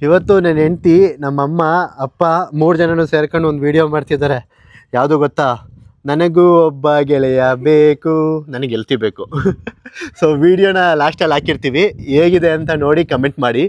ಇವತ್ತು ನನ್ನ ಹೆಂಡತಿ ನಮ್ಮಮ್ಮ ಅಪ್ಪ 3 ಜನನೂ ಸೇರ್ಕೊಂಡು ಒಂದು ವಿಡಿಯೋ ಮಾಡ್ತಿದ್ದಾರೆ. ಯಾವುದು ಗೊತ್ತಾ? ನನಗೂ ಒಬ್ಬ ಗೆಳೆಯ ಬೇಕು, ನನಗೆ ಗೆಲ್ತಿ ಬೇಕು. ಸೊ ವಿಡಿಯೋನ ಲಾಸ್ಟಲ್ಲಿ ಹಾಕಿರ್ತೀವಿ, ಹೇಗಿದೆ ಅಂತ ನೋಡಿ ಕಮೆಂಟ್ ಮಾಡಿ.